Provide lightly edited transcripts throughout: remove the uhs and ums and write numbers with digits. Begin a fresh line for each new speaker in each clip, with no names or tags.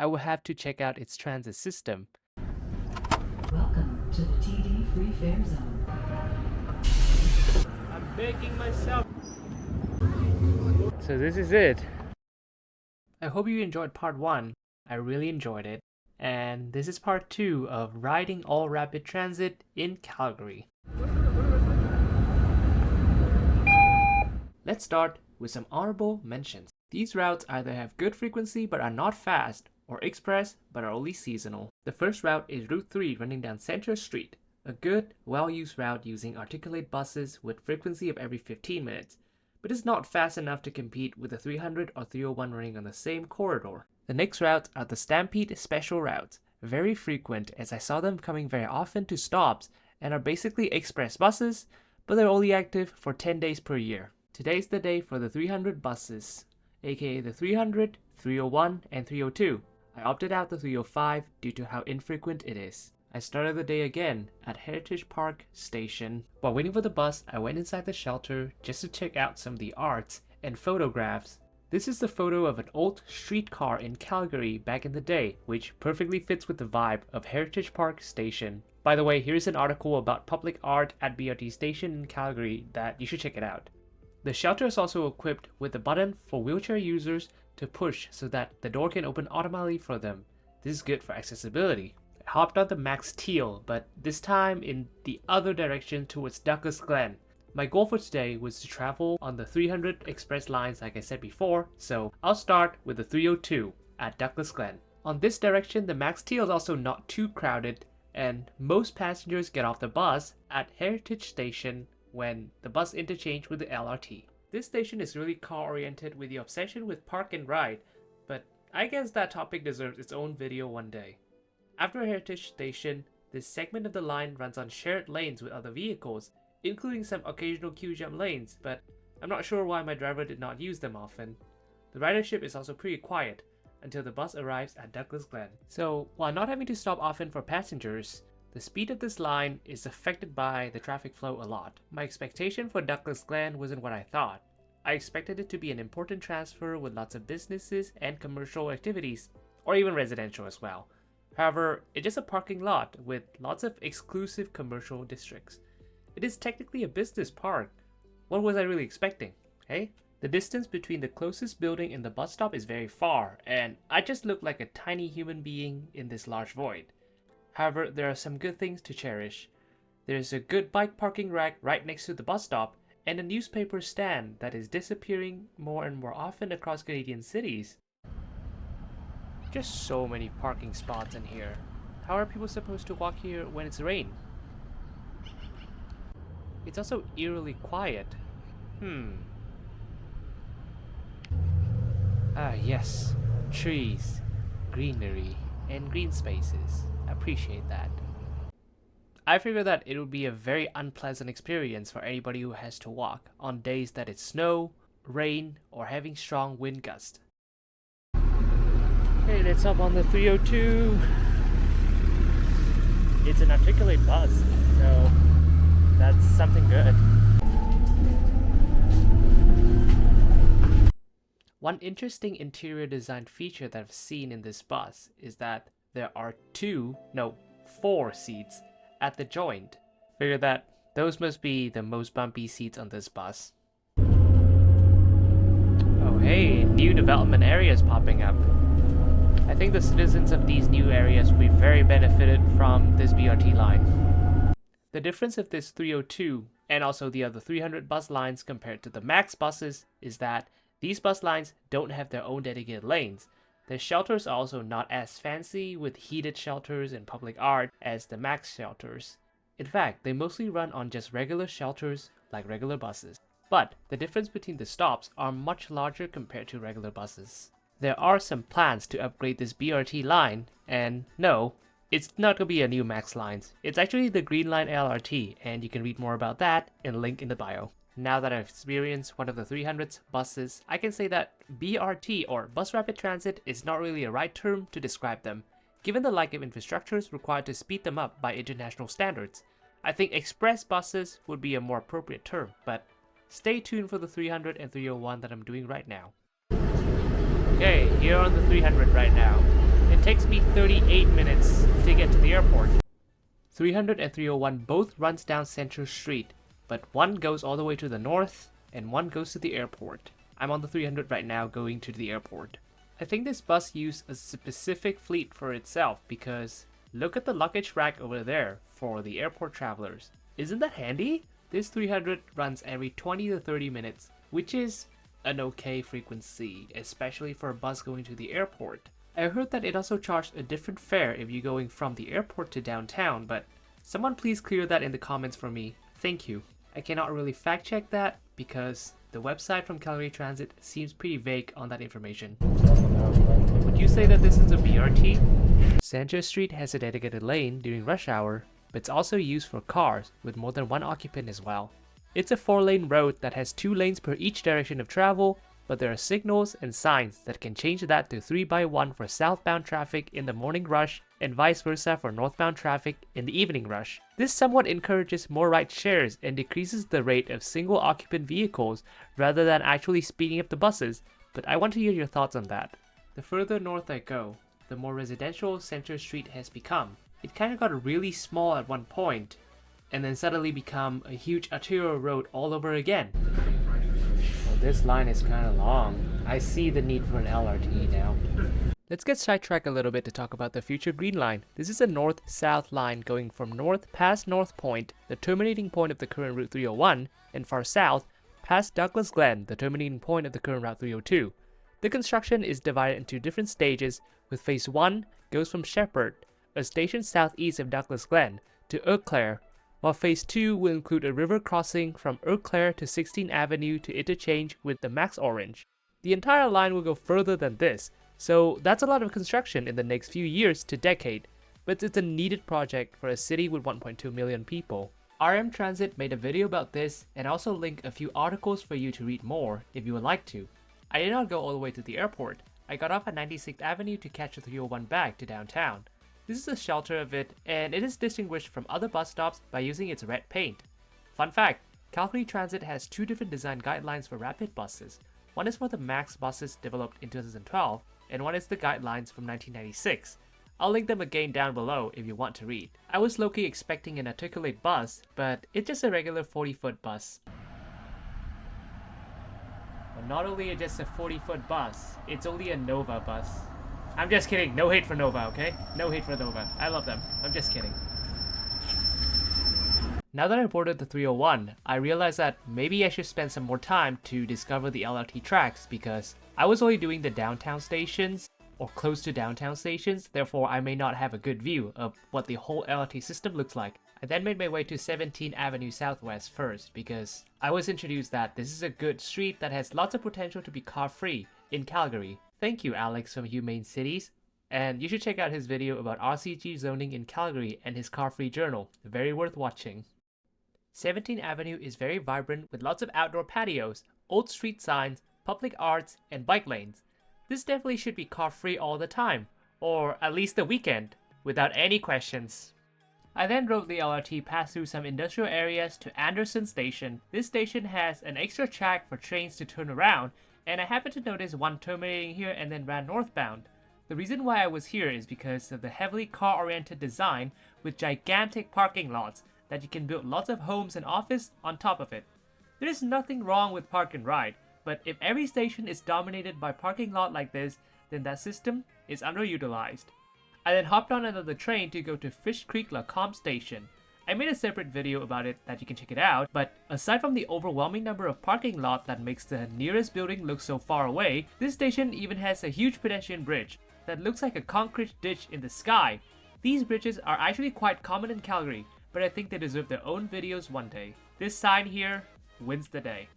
I will have to check out its transit system.
Welcome to the TD Free Fare Zone.
I'm begging myself. So this is it. I hope you enjoyed part 1. I really enjoyed it. And this is part 2 of riding all rapid transit in Calgary. Let's start with some honorable mentions. These routes either have good frequency but are not fast, or express but are only seasonal. The first route is Route 3 running down Center Street, a good, well-used route using articulate buses with frequency of every 15 minutes, but is not fast enough to compete with the 300 or 301 running on the same corridor. The next routes are the Stampede Special routes, very frequent as I saw them coming very often to stops and are basically express buses, but they're only active for 10 days per year. Today's the day for the 300 buses, aka the 300, 301, and 302. I opted out the 305 due to how infrequent it is. I started the day again at Heritage Park Station. While waiting for the bus, I went inside the shelter just to check out some of the arts and photographs. This is the photo of an old streetcar in Calgary back in the day, which perfectly fits with the vibe of Heritage Park Station. By the way, here's an article about public art at BRT Station in Calgary that you should check it out. The shelter is also equipped with a button for wheelchair users to push so that the door can open automatically for them. This is good for accessibility. I hopped on the MAX Teal, but this time in the other direction towards Douglas Glen. My goal for today was to travel on the 300 express lines like I said before, so I'll start with the 302 at Douglas Glen. On this direction, the MAX Teal is also not too crowded, and most passengers get off the bus at Heritage Station when the bus interchange with the LRT. This station is really car-oriented with the obsession with park and ride, but I guess that topic deserves its own video one day. After Heritage Station, this segment of the line runs on shared lanes with other vehicles, including some occasional queue jump lanes, but I'm not sure why my driver did not use them often. The ridership is also pretty quiet until the bus arrives at Douglas Glen. So while not having to stop often for passengers, the speed of this line is affected by the traffic flow a lot. My expectation for Douglas Glen wasn't what I thought. I expected it to be an important transfer with lots of businesses and commercial activities, or even residential as well. However, it's just a parking lot with lots of exclusive commercial districts. It is technically a business park. What was I really expecting, hey? The distance between the closest building and the bus stop is very far, and I just look like a tiny human being in this large void. However, there are some good things to cherish. There's a good bike parking rack right next to the bus stop, and a newspaper stand that is disappearing more and more often across Canadian cities. Just so many parking spots in here. How are people supposed to walk here when it's rain? It's also eerily quiet. Ah yes, trees, greenery, and green spaces. Appreciate that. I figure that it would be a very unpleasant experience for anybody who has to walk on days that it's snow, rain, or having strong wind gusts. Okay, let's hop on the 302. It's an articulate bus, so that's something good. One interesting interior design feature that I've seen in this bus is that there are 4 seats at the joint. Figure that those must be the most bumpy seats on this bus. Oh hey, new development areas popping up. I think the citizens of these new areas will be very benefited from this BRT line. The difference of this 302 and also the other 300 bus lines compared to the MAX buses is that these bus lines don't have their own dedicated lanes. The shelters are also not as fancy with heated shelters and public art as the MAX shelters. In fact, they mostly run on just regular shelters like regular buses. But the difference between the stops are much larger compared to regular buses. There are some plans to upgrade this BRT line, and no, it's not going to be a new MAX lines. It's actually the Green Line LRT, and you can read more about that in the link in the bio. Now that I've experienced one of the 300's buses, I can say that BRT or Bus Rapid Transit is not really a right term to describe them. Given the lack of infrastructures required to speed them up by international standards, I think express buses would be a more appropriate term, but stay tuned for the 300 and 301 that I'm doing right now. Okay, here on the 300 right now. It takes me 38 minutes to get to the airport. 300 and 301 both runs down Central Street, but one goes all the way to the north and one goes to the airport. I'm on the 300 right now going to the airport. I think this bus used a specific fleet for itself because look at the luggage rack over there for the airport travelers. Isn't that handy? This 300 runs every 20 to 30 minutes, which is an okay frequency, especially for a bus going to the airport. I heard that it also charged a different fare if you're going from the airport to downtown, but someone please clear that in the comments for me. Thank you. I cannot really fact check that because the website from Calgary Transit seems pretty vague on that information. Would you say that this is a BRT? Central Street has a dedicated lane during rush hour, but it's also used for cars with more than one occupant as well. It's a 4-lane road that has 2 lanes per each direction of travel, but there are signals and signs that can change that to 3x1 for southbound traffic in the morning rush and vice versa for northbound traffic in the evening rush. This somewhat encourages more ride shares and decreases the rate of single occupant vehicles rather than actually speeding up the buses, but I want to hear your thoughts on that. The further north I go, the more residential Central Street has become. It kind of got really small at one point, and then suddenly become a huge arterial road all over again. Well, this line is kind of long. I see the need for an LRT now. Let's get sidetracked a little bit to talk about the future Green Line. This is a north-south line going from north past North Point, the terminating point of the current Route 301, and far south past Douglas Glen, the terminating point of the current Route 302. The construction is divided into different stages, with Phase 1 goes from Șepherd, a station southeast of Douglas Glen, to Eau Claire, while Phase 2 will include a river crossing from Eau Claire to 16th Avenue to interchange with the Max Orange. The entire line will go further than this, so that's a lot of construction in the next few years to decade, but it's a needed project for a city with 1.2 million people. RM Transit made a video about this and also linked a few articles for you to read more if you would like to. I did not go all the way to the airport. I got off at 96th Avenue to catch the 301 back to downtown. This is a shelter of it, and it is distinguished from other bus stops by using its red paint. Fun fact, Calgary Transit has 2 different design guidelines for rapid buses. One is for the MAX buses developed in 2012, and one is the guidelines from 1996. I'll link them again down below if you want to read. I was low-key expecting an articulate bus, but it's just a regular 40-foot bus. But not only is it just a 40-foot bus, it's only a Nova bus. I'm just kidding, no hate for Nova, okay? No hate for Nova, I love them, I'm just kidding. Now that I boarded the 301, I realized that maybe I should spend some more time to discover the LRT tracks because I was only doing the downtown stations or close to downtown stations, therefore I may not have a good view of what the whole LRT system looks like. I then made my way to 17th Avenue Southwest first because I was introduced that this is a good street that has lots of potential to be car-free in Calgary. Thank you, Alex from Humane Cities. And you should check out his video about RCG zoning in Calgary and his car-free journal. Very worth watching. 17th Avenue is very vibrant with lots of outdoor patios, old street signs, public arts, and bike lanes. This definitely should be car-free all the time, or at least the weekend, without any questions. I then rode the LRT past through some industrial areas to Anderson Station. This station has an extra track for trains to turn around, and I happened to notice one terminating here and then ran northbound. The reason why I was here is because of the heavily car-oriented design with gigantic parking lots that you can build lots of homes and office on top of it. There is nothing wrong with park and ride, but if every station is dominated by parking lot like this, then that system is underutilized. I then hopped on another train to go to Fish Creek Lacombe Station. I made a separate video about it that you can check it out, but aside from the overwhelming number of parking lot that makes the nearest building look so far away, this station even has a huge pedestrian bridge that looks like a concrete ditch in the sky. These bridges are actually quite common in Calgary, but I think they deserve their own videos one day. This sign here wins the day.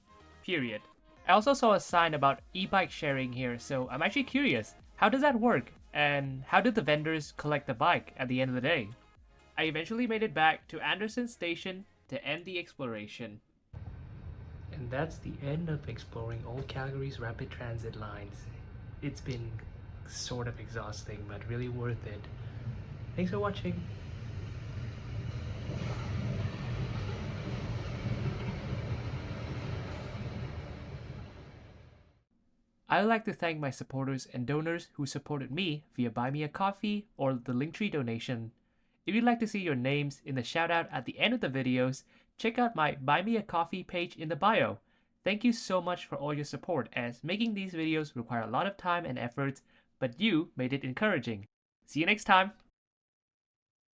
Period. I also saw a sign about e-bike sharing here, so I'm actually curious, how does that work? And how did the vendors collect the bike at the end of the day? I eventually made it back to Anderson Station to end the exploration. And that's the end of exploring all Calgary's rapid transit lines. It's been sort of exhausting, but really worth it. Thanks for watching. I would like to thank my supporters and donors who supported me via Buy Me a Coffee or the Linktree donation. If you'd like to see your names in the shoutout at the end of the videos, check out my Buy Me a Coffee page in the bio. Thank you so much for all your support, as making these videos require a lot of time and effort, but you made it encouraging. See you next time!